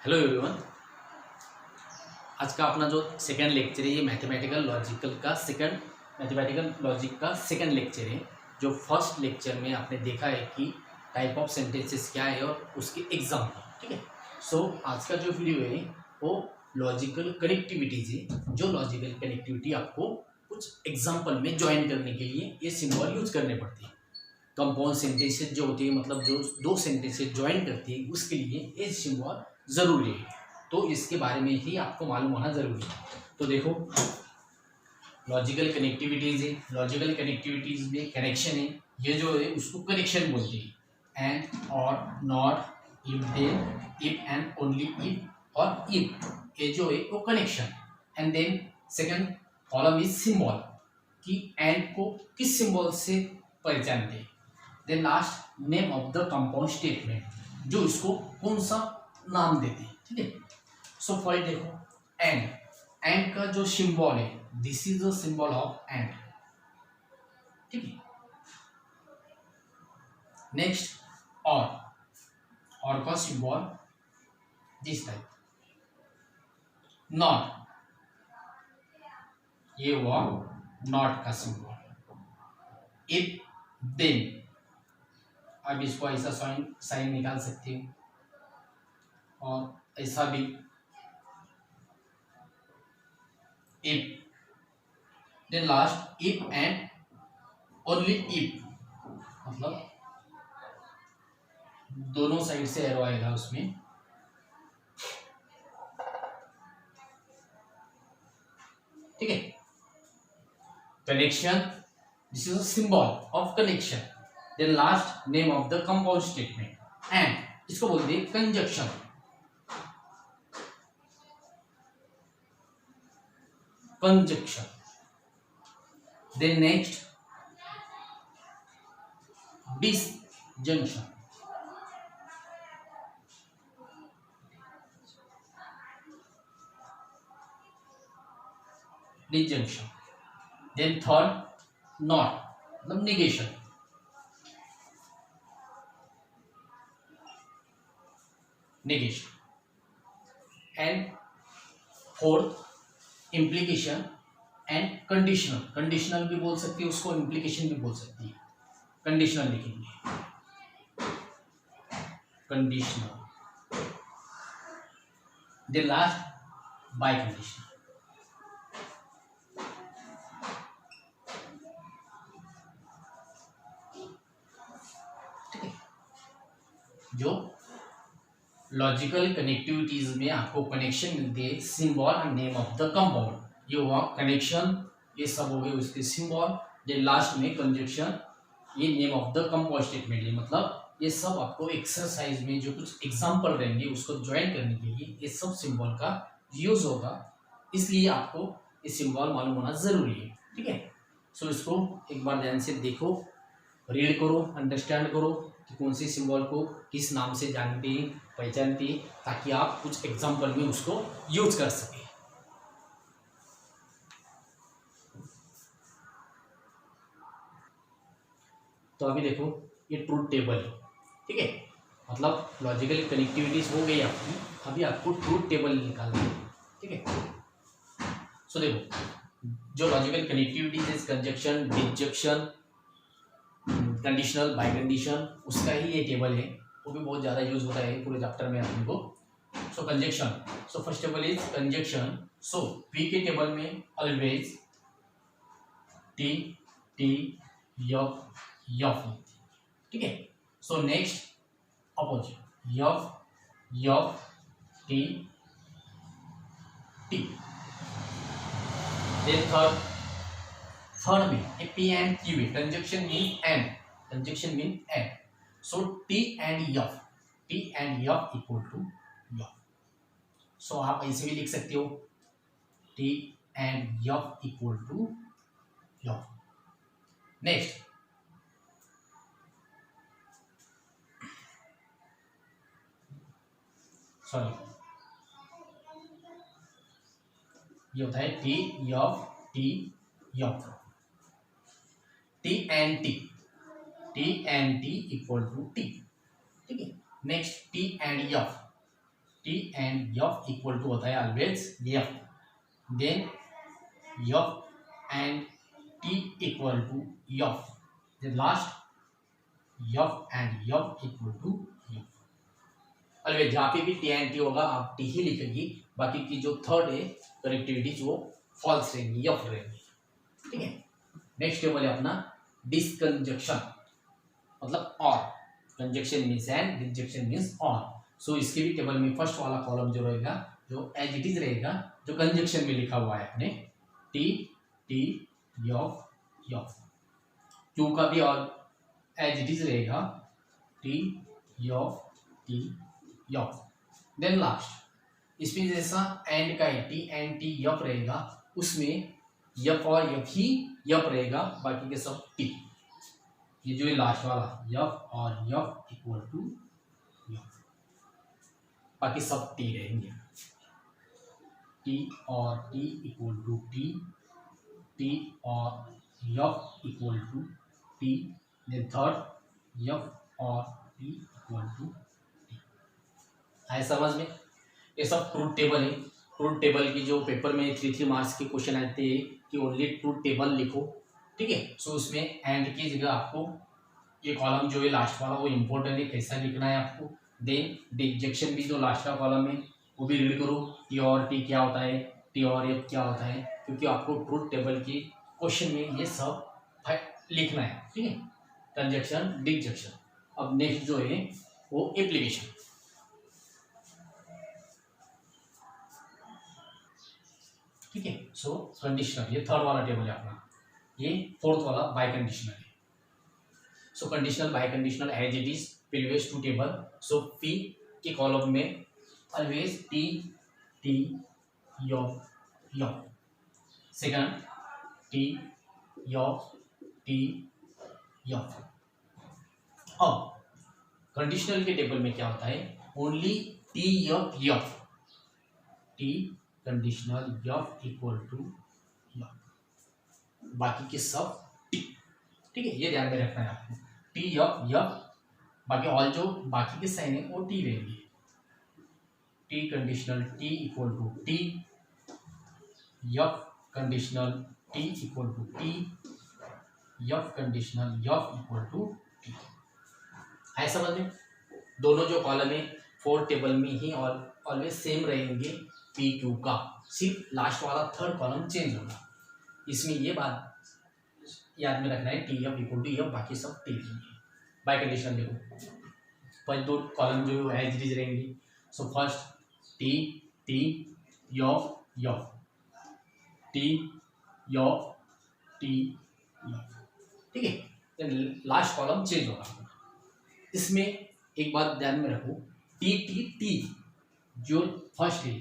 Hello everyone. आज का अपना जो सेकंड लेक्चर है ये मैथमेटिकल लॉजिक का सेकंड लेक्चर है। जो फर्स्ट लेक्चर में आपने देखा है कि टाइप ऑफ सेंटेंसेस क्या है और उसके एग्जाम्पल, ठीक है। सो आज का जो वीडियो है वो लॉजिकल कनेक्टिविटीज है। जो लॉजिकल कनेक्टिविटी आपको कुछ एग्जाम्पल में ज्वाइन करने के लिए ये सिंबल यूज करने पड़ती है। कंपाउंड सेंटेंसेस जो होती है, मतलब जो दो सेंटेंसेस ज्वाइन करती है, उसके लिए ये सिंबल ज़रूरी है। तो इसके बारे में ही आपको मालूम होना ज़रूरी है। तो देखो, लॉजिकल कनेक्टिविटीज़ है। लॉजिकल कनेक्टिविटीज़ में कनेक्शन है, ये जो है उसको कनेक्शन बोलते हैं। And or not, if then, if and only if और इफ, ये जो है वो connection. And then second column is symbol, कि एंड को किस सिंबल से पहचानते हैं। Then last name of the compound statement, जो इसको कौन सा नाम देते हैं, ठीक है। सो फर्स्ट देखो, एंड का जो सिंबल है, this is the symbol of and, ठीक है। नेक्स्ट और का सिंबल दिस टाइप। नॉट, ये हुआ नॉट का सिंबल। इफ देन, अब इसको ऐसा साइन निकाल सकते हो और ऐसा भी। If, then last if and only if, मतलब दोनों साइड से एरो आएगा उसमें, ठीक है। Connection, this is a symbol of connection. Then last name of the compound statement, and इसको बोलते हैं conjunction. Conjunction. Then next disjunction. Disjunction. Then third not, मतलब negation. Negation. And fourth implication and conditional. Conditional भी बोल सकती है उसको, implication भी बोल सकती है। कंडीशनल लिखेंगे, conditional. The last biconditional. ठीक है। जो लॉजिकल कनेक्टिविटीज में आपको कनेक्शन मिलते हैं, symbol and name of the compound, ये हुआ कनेक्शन, ये सब हो गए उसके सिंबल। देन लास्ट में कंजक्शन, ये name of the compound statement है। मतलब ये सब आपको एक्सरसाइज में जो कुछ एग्जांपल रहेंगे उसको ज्वाइन करने के लिए ये सब सिंबल का यूज होगा, इसलिए आपको ये सिंबल मालूम होना जरूरी है, ठीक है। सो इसको एक बार ध्यान से देखो, रीड करो, अंडरस्टैंड करो कि कौन सी सिंबल को किस नाम से जानते हैं, पहचानते हैं, ताकि आप कुछ एग्जांपल में उसको यूज कर सकें। तो अभी देखो, ये ट्रूथ टेबल है, ठीक है। मतलब लॉजिकल कनेक्टिविटीज हो गई आपकी, अभी आपको ट्रूथ टेबल निकालना है, ठीक है। सो देखो, जो लॉजिकल कनेक्टिविटीज है, conjunction, disjunction, conditional, biconditional, उसका ही ये टेबल है। वो भी बहुत ज़्यादा यूज होता है पूरे चैप्टर में अपने को। So conjunction, so first table is conjunction. So P के टेबल में always T T F F, ठीक है। So next opposite, F F T T. Then third में पी एंड क्यू है। Conjunction mean and, conjunction mean and. So T and F equal to F. So आप ऐसे भी लिख सकते हो, T and F equal to F. Next sorry, ये होता है T F, T and T equal to T, ठीक है। Next T and F, T and F equal to होता है always F, then F and T equal to F, then last F and F equal to F. Always जहाँ पे भी T and T होगा आप T ही लिखेंगी, बाकी की जो थर्ड है कनेक्टिविटीज वो फॉल्स रहेंगी, एफ रहेंगी, ठीक है। नेक्स्ट टेबल है अपना डिसकंजक्शन, मतलब और, conjunction means and, disjunction means और। सो इसके भी टेबल में फर्स्ट वाला कॉलम जो रहेगा, जो एज इट इज रहेगा, जो कंजक्शन में लिखा हुआ है अपने T T F F. Q का भी और एज इट इज रहेगा T F T F. Then last इसमें जैसा एंड का है टी एंड टी यफ रहेगा, उसमें यफ और यफ ही यफ रहेगा, बाकी के सब टी। ये जो है लास्ट वाला यफ और यफ इक्वल टू यफ, बाकी सब टी रहेंगे। टी और T equal to T, T और F equal to T, then third F और टी इक्वल टू टी। आए समझ में? ये सब ट्रूथ टेबल है। ट्रूथ टेबल की जो पेपर में 3 मार्क्स के क्वेश्चन आते हैं कि ओनली ट्रूथ टेबल लिखो, ठीक है। सो उसमें एंड की जगह आपको ये कॉलम जो है लास्ट वाला वो इम्पोर्टेंट है, कैसा लिखना है आपको। देन डिसजंक्शन भी जो लास्ट का कॉलम है वो भी रीड करो, टी और टी क्या होता है, टी और एफ क्या होता है, क्योंकि आपको ट्रूथ टेबल के क्वेश्चन में ये सब लिखना है, ठीक है। Conjunction disjunction. अब नेक्स्ट जो है वो एप्लीकेशन, ठीक है। सो कंडीशनल, ये थर्ड वाला टेबल है अपना, ये फोर्थ वाला बाय कंडीशनल है। So conditional biconditional as it is previous to table. So P के कॉलम में always T T F F, second T F T F. अब कंडीशनल के टेबल में क्या होता है, only T F F, T conditional F equal to F, बाकी के सब टी, ठीक है। ये ध्यान में रखना है आपको, टी यफ यफ, बाकी ऑल जो बाकी के साइन है वो टी रहेंगे। T conditional T equal to T, F conditional T equal to T, F conditional F equal to T. है समझ में? दोनों जो कॉलम है फोर्थ टेबल में ही और ऑलवेज सेम रहेंगे पी क्यू का, सिर्फ लास्ट वाला थर्ड कॉलम चेंज होगा। इसमें ये बात याद में रखना है, T F equal to F, बाकी सब टी रहेंगे। बाय कंडीशन देखो, फर्स्ट दो कॉलम जो है एज इट इज रहेंगी। So first T T F F, T F T F, ठीक है। लास्ट कॉलम चेंज होगा। इसमें एक बात ध्यान में रखो, टी टी टी जो फर्स्ट है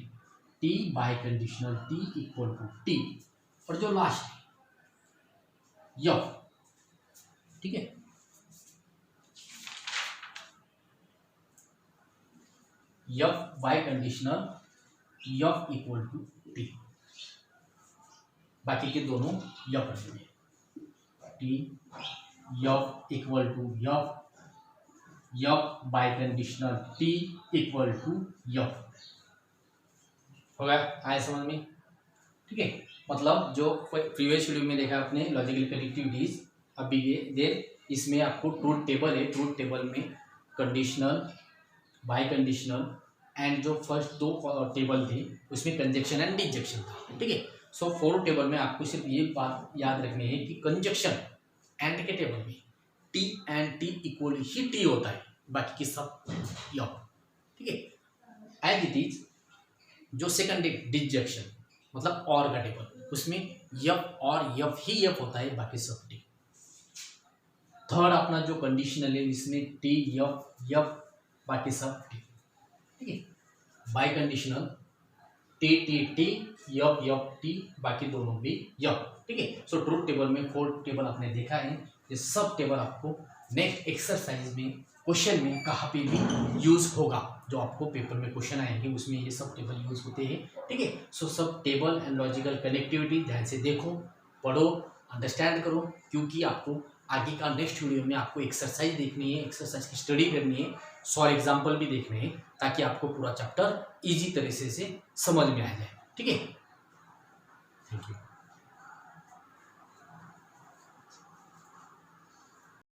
T by conditional T equal to T, और जो लास्ट है यफ, ठीक है। F by conditional F equal to T, बाकी के दोनों यफ रहेंगे। T F equal to F, F by conditional T equal to F. हो गया? आए समझ में? ठीक है। मतलब जो प्रीवियस वीडियो में देखा आपने लॉजिकल कनेक्टिविटीज, अभी ये देर इसमें आपको ट्रूथ टेबल है, ट्रूथ टेबल में कंडीशनल बाय कंडीशनल एंड जो फर्स्ट दो टेबल थे उसमें कंजक्शन एंड डिसजंक्शन था, ठीक है। सो फोर्थ टेबल में आपको सिर्फ ये बात याद रखनी है कि कंजक्शन एंड के टेबल में T and T equal he T होता है, बाकी की सब यफ, ठीक है। एज इट इज जो सेकंड डिसजंक्शन मतलब और का टेबल, उसमें यफ और यफ ही यफ होता है, बाकी सब टी। थर्ड अपना जो कंडीशनल है इसमें टी यफ यफ, बाकी सब टी, ठीक है। Bye conditional T T T F F T, बाकी दोनों भी यफ, ठीक है। सो ट्रूथ टेबल में फोर्थ टेबल आपने देखा है, ये सब टेबल आपको नेक्स्ट एक्सरसाइज में क्वेश्चन में कहाँ पे भी यूज होगा, जो आपको पेपर में क्वेश्चन आएंगे उसमें ये सब टेबल यूज होते हैं, ठीक है। सो सब टेबल एंड लॉजिकल कनेक्टिविटी ध्यान से देखो, पढ़ो, अंडरस्टैंड करो, क्योंकि आपको आगे का नेक्स्ट वीडियो में आपको एक्सरसाइज देखनी है, एक्सरसाइज की स्टडी करनी है, सॉल्व एग्जाम्पल भी देखने हैं, ताकि आपको पूरा चैप्टर इजी तरीके से समझ में आ जाए। ठीक है, थैंक यू।